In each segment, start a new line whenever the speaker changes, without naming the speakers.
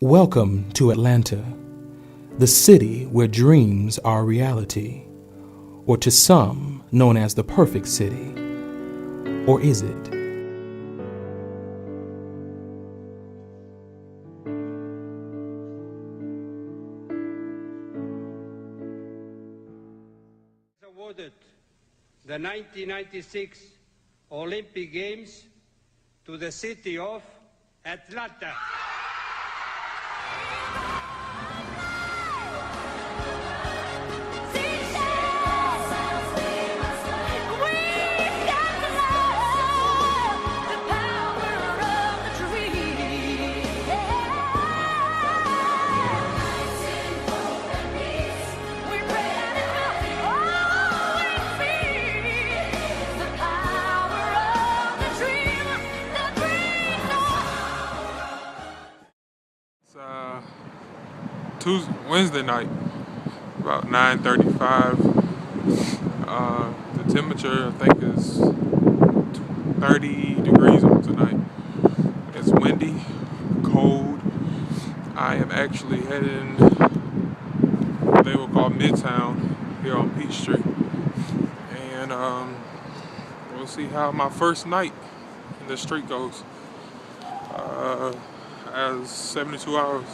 Welcome to Atlanta, the city where dreams are reality, or to some known as the perfect city. Or is it?
Awarded the 1996 Olympic Games to the city of Atlanta.
Wednesday night, about 9:35. The temperature I think is 30 degrees on tonight. It's windy, cold. I am actually heading what they will call Midtown here on Peachtree, and we'll see how my first night in the street goes. As 72 hours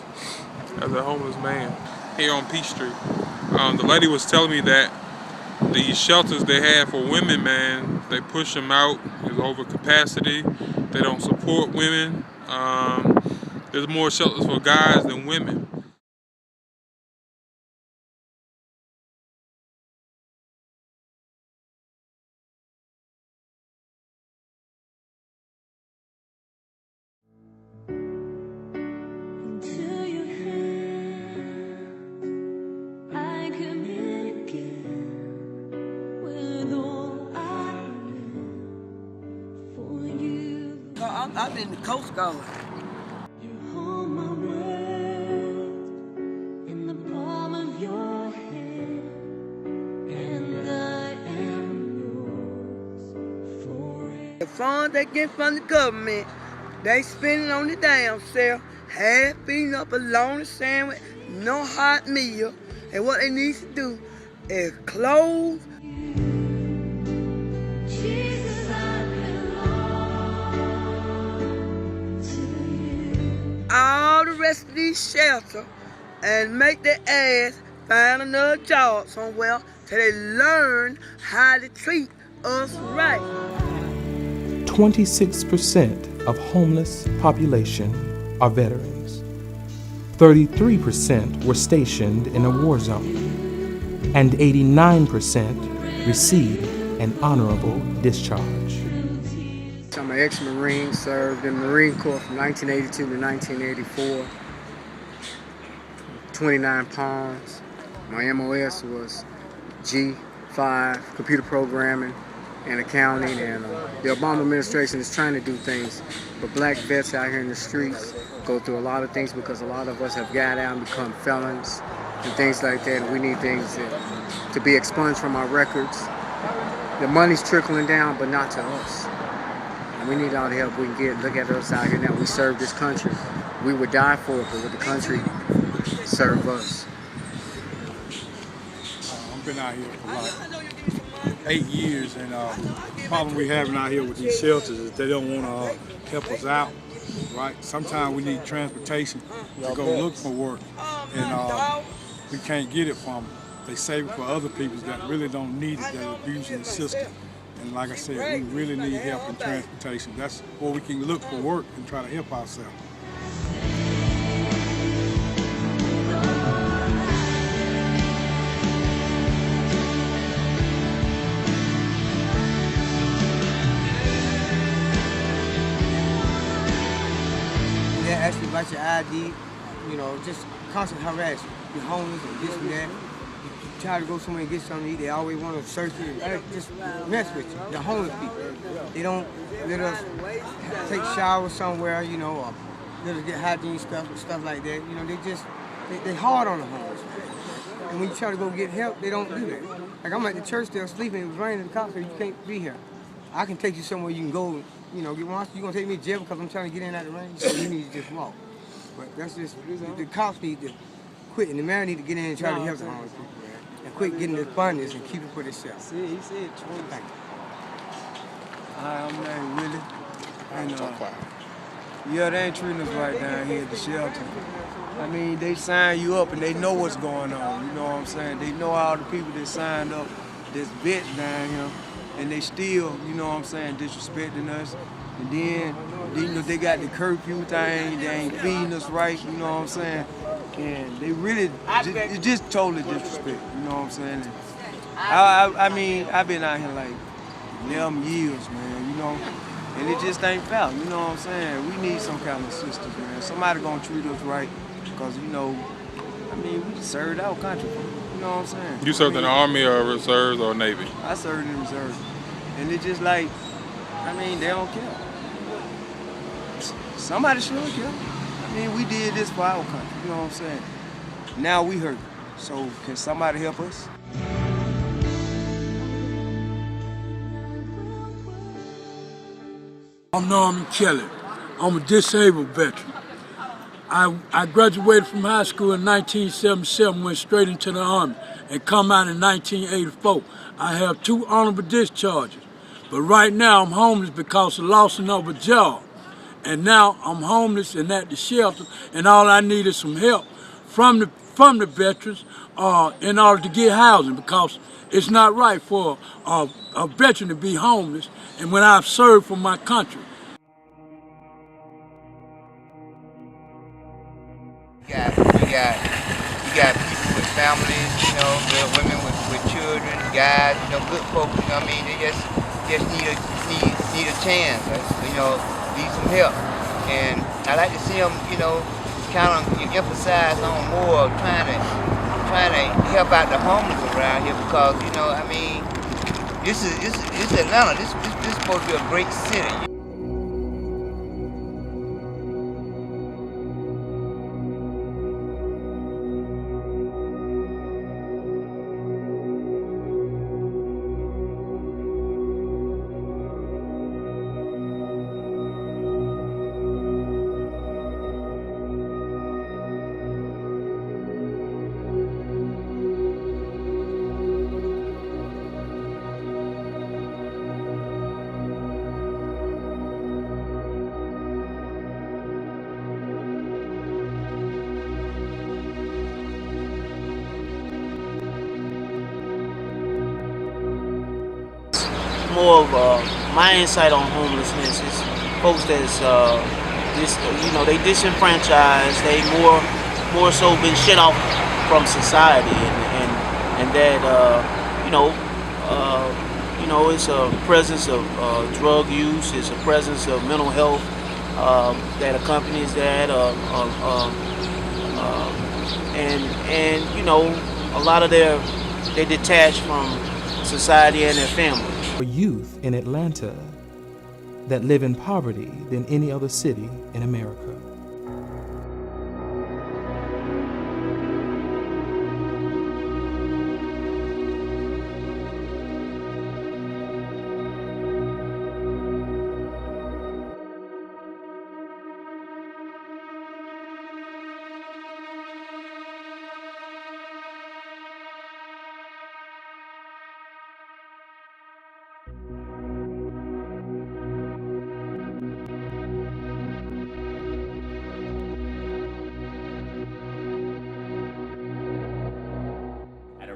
as a homeless man here on Peachtree. The lady was telling me that the shelters they have for women, man, they push them out. There's over capacity. They don't support women. There's more shelters for guys than women.
I've been the Coast Guard.
You hold my world in the palm of your hand, and I am yours forever.
The funds they get from the government, they spend it on the damn self, half eating up a lonely sandwich, no hot meal, and what they need to do is clothes. All the rest of these shelters and make their ass find another job somewhere till they learn how to treat us right.
26% of homeless population are veterans. 33% were stationed in a war zone, and 89% received an honorable discharge.
I'm an ex-Marine, served in the Marine Corps from 1982 to 1984. 29 pounds. My MOS was G5, computer programming and accounting, and the Obama administration is trying to do things, but black vets out here in the streets go through a lot of things because a lot of us have got out and become felons and things like that, and we need things to be expunged from our records. The money's trickling down, but not to us. We need all the help we can get. Look at us out here now. We serve this country. We would die for it, but would the country serve us?
I've been out here for like 8 years, and the problem we're having out here with these shelters is they don't want to help us out, right? Sometimes we need transportation to go look for work, and we can't get it from them. They save it for other people that really don't need it, that are abusing the system. And like I said, we really need help in transportation. That's where we can look for work and try to help ourselves.
They ask you about your ID, just constant harassment. You're homeless or this and that. You try to go somewhere and get something to eat, they always want to search you, just mess with you. The homeless people, they don't let us take showers somewhere, or let us get hygiene stuff like that. They hard on the homeless. And when you try to go get help, they don't do that. Like I'm at the church still sleeping, it was raining, the cops said you can't be here. I can take you somewhere you can go, get washed. You're gonna take me to jail because I'm trying to get in out of the rain? So you need to just walk. But that's just, the cops need to quit, and the mayor need to get in and try to help the homeless people, man. And quit getting this abundance and keep it for themselves.
See, he said 20.
Thank you.
Hi, I'm named Willie. And, yeah, they ain't treating us right down here at the shelter. I mean, they sign you up and they know what's going on, you know what I'm saying? They know all the people that signed up that's vet down here, and they still, you know what I'm saying, disrespecting us. And then, you know, they got the curfew thing, they ain't feeding us right, you know what I'm saying? And they really, it's just totally disrespect, you know what I'm saying? And I mean, I've been out here like 11 years, man, you know? And it just ain't fair, you know what I'm saying? We need some kind of assistance, man. Somebody gonna treat us right, because, you know, I mean, we served our country, you know what I'm saying?
You served in the Army or Reserves or Navy?
I served in the Reserves. And it's just like, I mean, they don't care. Somebody should care. I mean, we did this for our country, you know what I'm saying? Now we hurt. So can somebody help us?
I'm Norman Kelly. I'm a disabled veteran. I graduated from high school in 1977, went straight into the Army, and come out in 1984. I have 2 honorable discharges, but right now I'm homeless because of losing of a job. And now I'm homeless and at the shelter, and all I need is some help from the veterans in order to get housing, because it's not right for a veteran to be homeless, and when I've served for my country.
You got people with families, you know, women with children, guys, you know, good folks, you know what I mean? They just need a chance, you know, need some help. And I like to see them, you know, kind of emphasize on more trying to help out the homeless around here, because, you know, I mean, this is Atlanta. This is supposed to be a great city.
More of my insight on homelessness is folks that's you know, they disenfranchised, they more so been shut off from society, and that you know, it's a presence of drug use, it's a presence of mental health that accompanies that, and you know, a lot of they detach from society and their family.
For youth in Atlanta that live in poverty than any other city in America.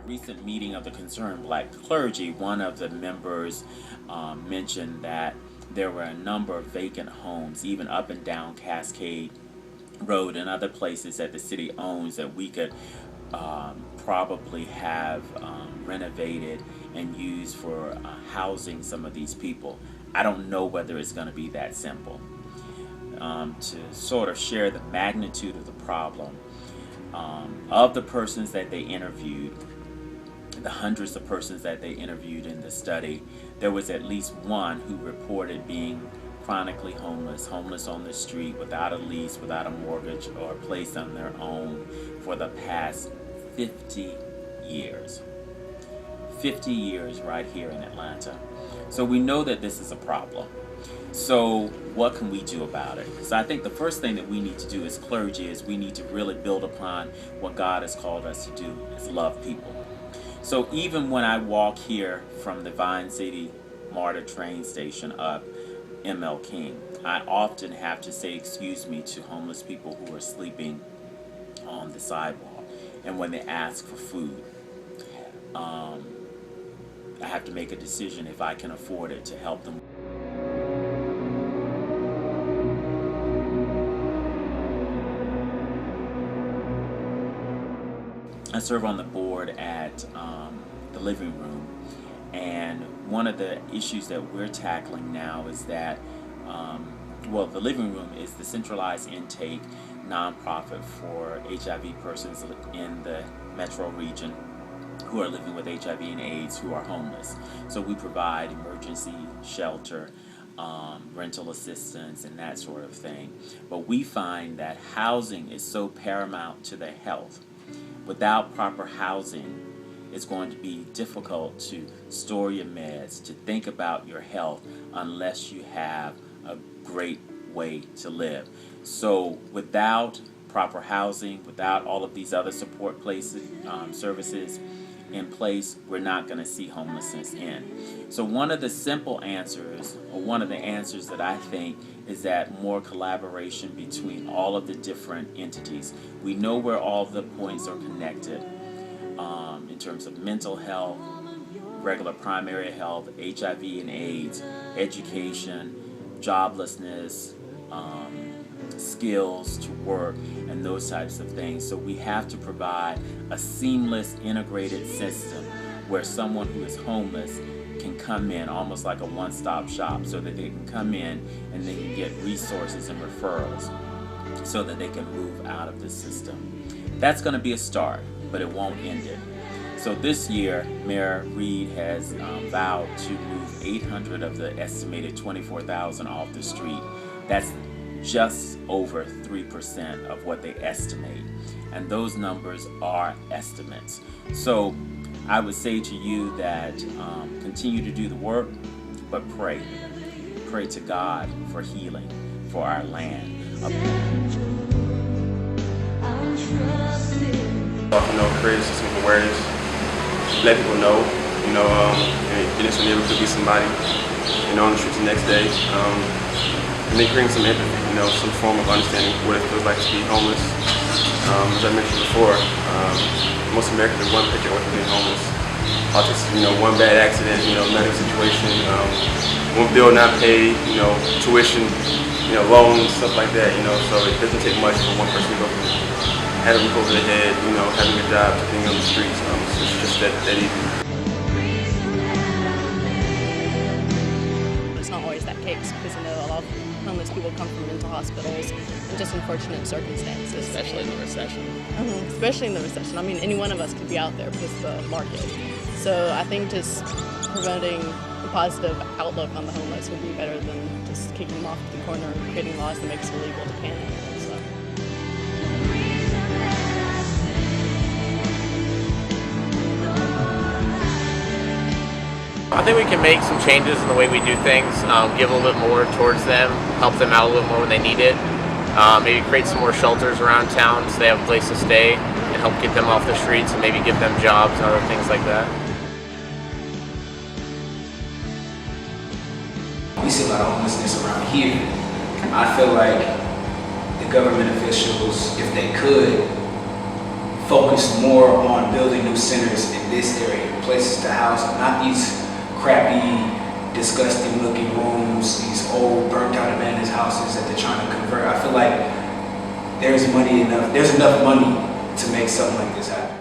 Recent meeting of the Concerned Black Clergy, one of the members mentioned that there were a number of vacant homes, even up and down Cascade Road and other places that the city owns, that we could probably have renovated and used for housing some of these people. I don't know whether it's going to be that simple. To sort of share the magnitude of the problem, of the persons that they interviewed, the hundreds of persons that they interviewed in the study, there was at least one who reported being chronically homeless on the street, without a lease, without a mortgage, or a place on their own for the past 50 years. 50 years right here in Atlanta. So we know that this is a problem. So what can we do about it? So I think the first thing that we need to do as clergy is we need to really build upon what God has called us to do, is love people. So even when I walk here from the Vine City MARTA train station up M.L. King, I often have to say excuse me to homeless people who are sleeping on the sidewalk. And when they ask for food, I have to make a decision if I can afford it to help them. I serve on the board at the living room, and one of the issues that we're tackling now is that, well, the living room is the centralized intake nonprofit for HIV persons in the metro region who are living with HIV and AIDS who are homeless. So we provide emergency shelter, rental assistance, and that sort of thing. But we find that housing is so paramount to their health. Without proper housing, it's going to be difficult to store your meds, to think about your health, unless you have a great way to live. So without proper housing, without all of these other support places, services in place, we're not going to see homelessness end. So one of the simple answers, or one of the answers that I think, is that more collaboration between all of the different entities. We know where all the points are connected in terms of mental health, regular primary health, HIV and AIDS, education, joblessness, skills to work, and those types of things. So we have to provide a seamless, integrated system where someone who is homeless can come in, almost like a one-stop shop, so that they can come in and they can get resources and referrals so that they can move out of the system. That's going to be a start, but it won't end it. So this year, Mayor Reed has vowed to move 800 of the estimated 24,000 off the street. That's just over 3% of what they estimate. And those numbers are estimates. So I would say to you that continue to do the work, but pray. Pray to God for healing for our land.
Create a system of awareness, let people know, in this neighborhood could be somebody, on the streets the next day, and then bring some empathy, some form of understanding what it feels like to be homeless. As I mentioned before, most Americans are one picture away from being homeless. All just, one bad accident, medical situation, one bill not paid, tuition, loans, stuff like that, so it doesn't take much for one person to go from having a roof over their head, having a job, to being on the streets. It's just that easy.
It's not always that case, because a lot of homeless people come from mental hospitals in just unfortunate circumstances.
Especially in the recession.
Especially in the recession. I mean, any one of us could be out there because of the market. So I think just promoting a positive outlook on the homeless would be better than just kicking them off the corner and creating laws that makes it illegal to panhandle. So.
I think we can make some changes in the way we do things, give a little bit more towards them, help them out a little more when they need it, maybe create some more shelters around town so they have a place to stay, and help get them off the streets and maybe give them jobs and other things like that.
We see a lot of homelessness around here. I feel like the government officials, if they could, focus more on building new centers in this area, places to house, not these crappy, disgusting looking rooms, these old burnt out abandoned houses that they're trying to convert. I feel like there's enough money to make something like this happen.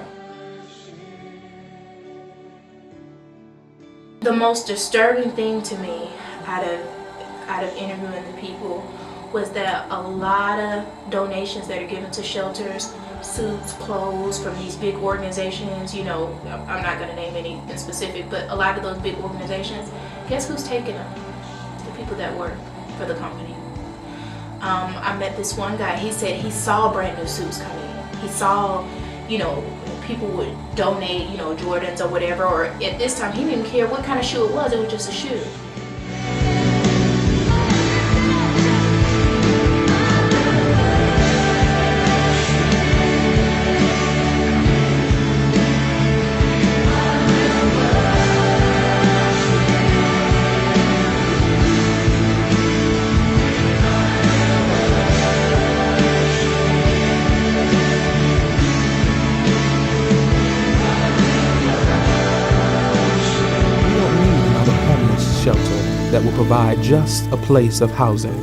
The most disturbing thing to me out of interviewing the people was that a lot of donations that are given to shelters, suits, clothes from these big organizations, I'm not going to name any in specific, but a lot of those big organizations, guess who's taking them? The people that work for the company. I met this one guy, he said he saw brand new suits come in. He saw, people would donate, Jordans or whatever, or at this time he didn't even care what kind of shoe it was just a shoe.
shelter that will provide just a place of housing.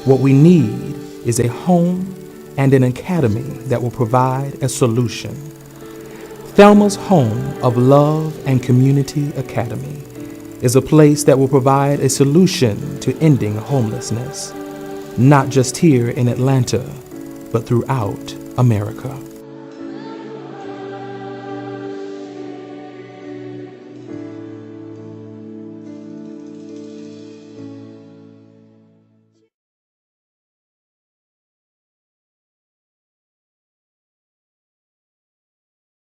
What we need is a home and an academy that will provide a solution. Thelma's Home of Love and Community Academy is a place that will provide a solution to ending homelessness, not just here in Atlanta, but throughout America.